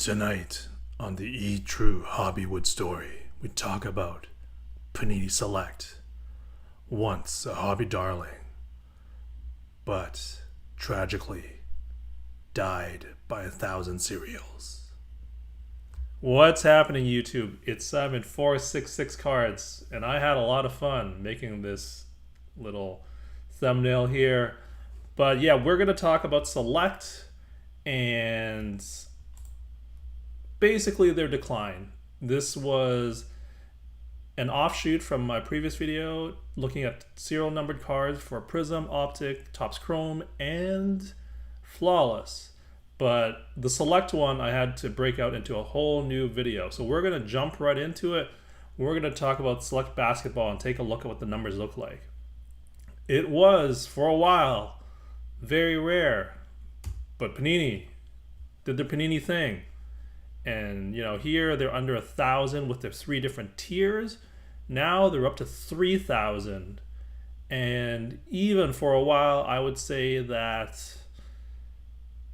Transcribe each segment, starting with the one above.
Tonight on the True Hobbywood story, we talk about Panini Select, once a hobby darling, but tragically died by 1,000 cereals. What's happening, YouTube? It's Simon 466 Cards, and I had a lot of fun making this little thumbnail here. But yeah, we're going to talk about Select and basically their decline. This was an offshoot from my previous video looking at serial numbered cards for Prism, Optic, Topps Chrome, and Flawless. But the Select one I had to break out into a whole new video. So we're going to jump right into it. We're going to talk about Select Basketball and take a look at what the numbers look like. It was, for a while, very rare. But Panini did their Panini thing. And, you know, here they're under 1,000 with their 3 different tiers. Now they're up to 3,000. And even for a while, I would say that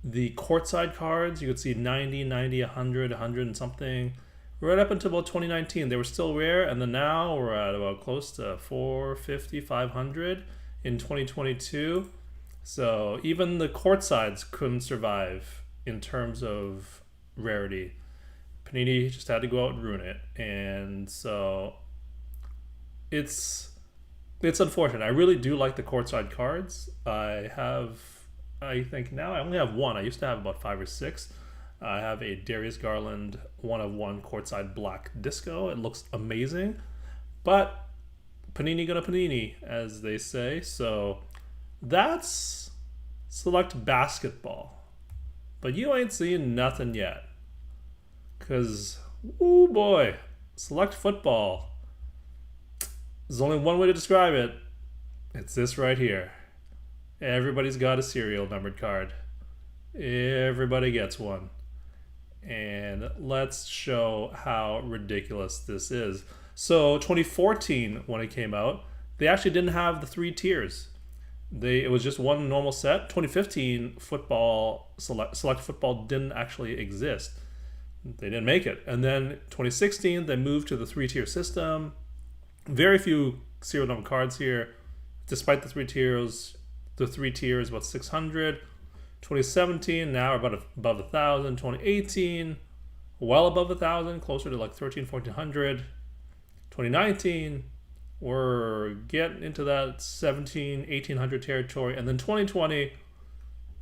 the courtside cards, you could see 90, 100, 100 and something. Right up until about 2019, they were still rare. And then now we're at about close to 450, 500 in 2022. So even the courtsides couldn't survive in terms of rarity. Panini just had to go out and ruin it, and so it's unfortunate. I really do like the courtside cards. I think now I only have one. I used to have about 5 or 6. I have a Darius Garland 1/1 courtside black disco. It looks amazing, but Panini gonna Panini, as they say. So that's Select Basketball, but you ain't seeing nothing yet. Because, oh boy, Select Football. There's only one way to describe it. It's this right here. Everybody's got a serial numbered card. Everybody gets one. And let's show how ridiculous this is. So 2014, when it came out, they actually didn't have the 3 tiers. It was just one normal set. 2015 football, Select Football didn't actually exist. They didn't make it. And then 2016, they moved to the 3-tier system. Very few serial number cards here. Despite the 3 tiers, about 600. 2017, now we're above 1,000. 2018, well above 1,000, closer to like 1,400. 2019, we're getting into that 1,800 territory. And then 2020,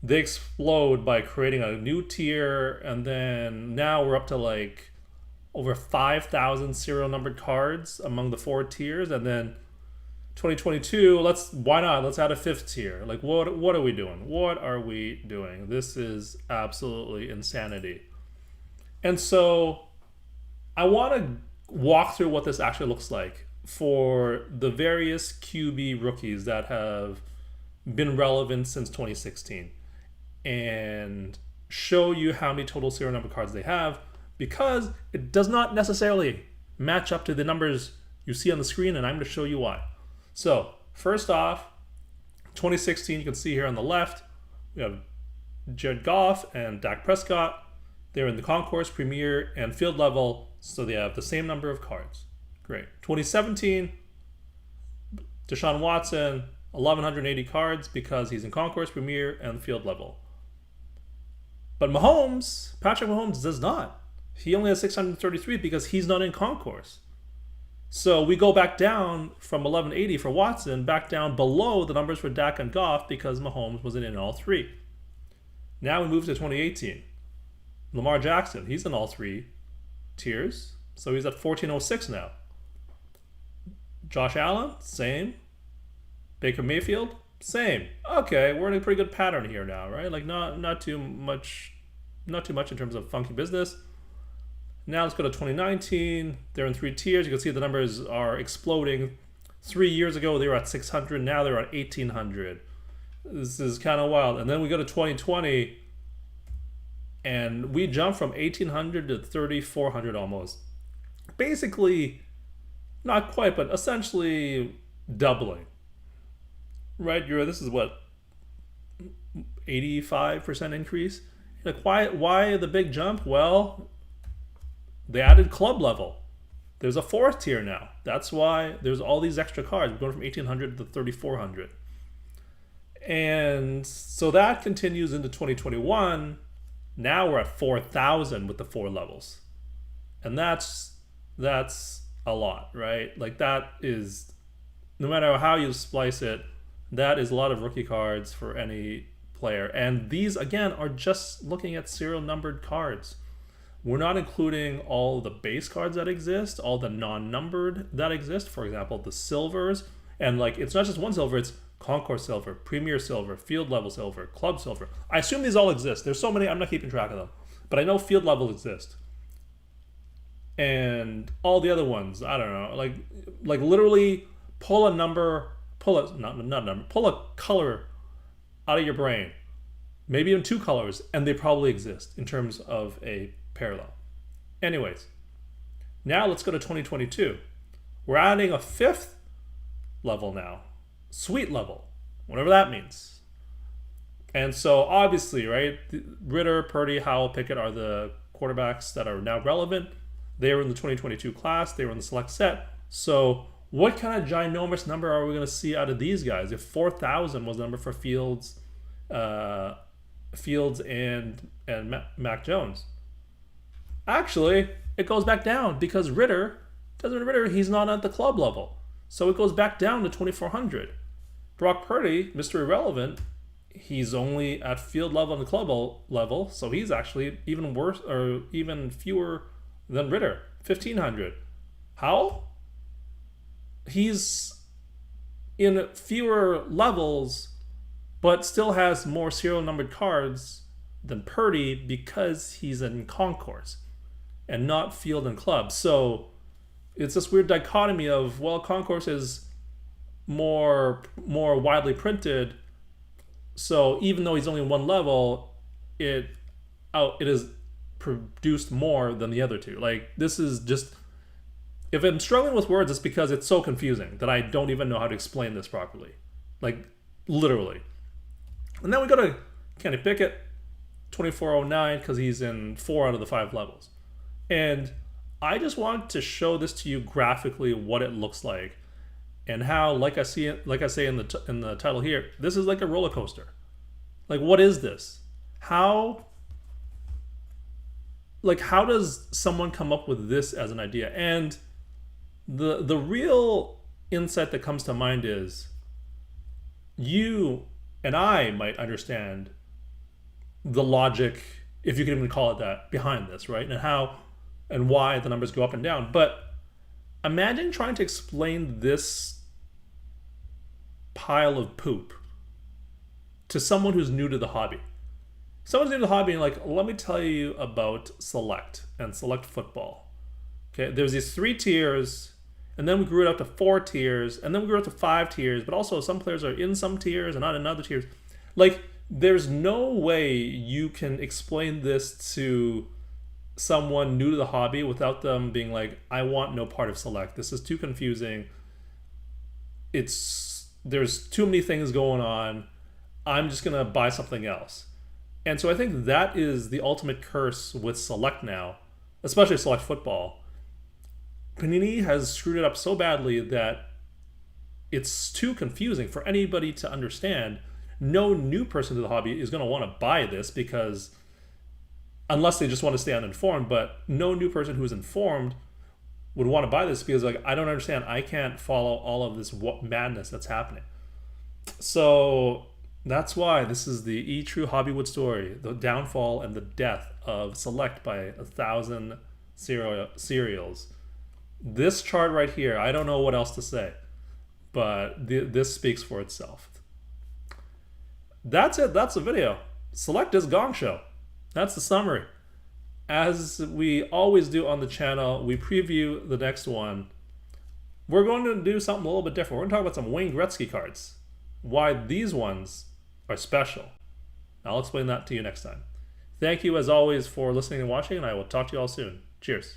they explode by creating a new tier, and then now we're up to like over 5,000 serial numbered cards among the 4 tiers. And then 2022, why not? Let's add a 5th tier. Like, what are we doing? What are we doing? This is absolutely insanity. And so I want to walk through what this actually looks like for the various QB rookies that have been relevant since 2016. And show you how many total serial number cards they have, because it does not necessarily match up to the numbers you see on the screen, and I'm going to show you why. So first off, 2016, you can see here on the left, we have Jared Goff and Dak Prescott. They're in the concourse, premier, and field level, so they have the same number of cards. Great. 2017, Deshaun Watson, 1,180 cards because he's in concourse, premier, and field level. But Patrick Mahomes does not. He only has 633 because he's not in concourse. So we go back down from 1,180 for Watson, back down below the numbers for Dak and Goff because Mahomes wasn't in all 3. Now we move to 2018. Lamar Jackson, he's in all 3 tiers. So he's at 1,406 now. Josh Allen, same. Baker Mayfield, same. Okay, we're in a pretty good pattern here now, right? Like not too much in terms of funky business. Now let's go to 2019. They're in 3 tiers. You can see the numbers are exploding. 3 years ago they were at 600. Now they're at 1,800. This is kind of wild. And then we go to 2020, and we jump from 1,800 to 3,400 almost. Basically, not quite, but essentially doubling. Right? This is what, 85% increase Like, why the big jump? Well, they added club level. There's a fourth tier now. That's why there's all these extra cards. We're going from 1800 to 3400. And so that continues into 2021. Now we're at 4,000 with the 4 levels. And that's a lot, right? Like, that is, no matter how you splice it, that is a lot of rookie cards for any player. And these, again, are just looking at serial numbered cards. We're not including all the base cards that exist, all the non-numbered that exist. For example, the silvers. And like, it's not just one silver, it's Concourse Silver, Premier Silver, Field Level Silver, Club Silver. I assume these all exist. There's so many, I'm not keeping track of them. But I know Field Level exist. And all the other ones, I don't know. Like literally pull a number, pull a color out of your brain. Maybe even 2 colors, and they probably exist in terms of a parallel. Anyways, now let's go to 2022. We're adding a 5th level now. Suite level, whatever that means. And so obviously, right, Ritter, Purdy, Howell, Pickett are the quarterbacks that are now relevant. They were in the 2022 class. They were in the select set. So what kind of ginormous number are we going to see out of these guys? If 4,000 was the number for Fields and Mac Jones. Actually, it goes back down because Ritter, he's not at the club level. So it goes back down to 2,400. Brock Purdy, Mr. Irrelevant, he's only at field level and the club level, so he's actually even worse or even fewer than Ritter, 1,500. How? He's in fewer levels, but still has more serial numbered cards than Purdy because he's in concourse and not field and club. So it's this weird dichotomy of, well, concourse is more widely printed, so even though he's only one level, it is produced more than the other two. Like, this is just, if I'm struggling with words, it's because it's so confusing that I don't even know how to explain this properly. Like, literally. And then we go to Kenny Pickett, 2409, because he's in 4 out of the 5 levels. And I just want to show this to you graphically, what it looks like, and how, like I say in the title here, this is like a roller coaster. Like, what is this? How does someone come up with this as an idea? And the real insight that comes to mind is, you and I might understand the logic, if you can even call it that, behind this, right? And how and why the numbers go up and down. But imagine trying to explain this pile of poop to someone who's new to the hobby. Someone's new to the hobby and like, let me tell you about Select and Select football. Okay, there's these 3 tiers, and then we grew it up to 4 tiers, and then we grew it up to 5 tiers, but also some players are in some tiers and not in other tiers. Like, there's no way you can explain this to someone new to the hobby without them being like, I want no part of Select. This is too confusing. There's too many things going on. I'm just going to buy something else. And so I think that is the ultimate curse with Select now, especially Select football. Panini has screwed it up so badly that it's too confusing for anybody to understand. No new person to the hobby is going to want to buy this, because unless they just want to stay uninformed, but no new person who's informed would want to buy this because, like, I don't understand. I can't follow all of this madness that's happening. So that's why this is the true Hobbywood story, the downfall and the death of Select by 1,000 serials. This chart right here, I don't know what else to say, but this speaks for itself. That's it. That's the video. Select is gong show. That's the summary. As we always do on the channel, we preview the next one. We're going to do something a little bit different. We're going to talk about some Wayne Gretzky cards. Why these ones are special. I'll explain that to you next time. Thank you as always for listening and watching, and I will talk to you all soon. Cheers.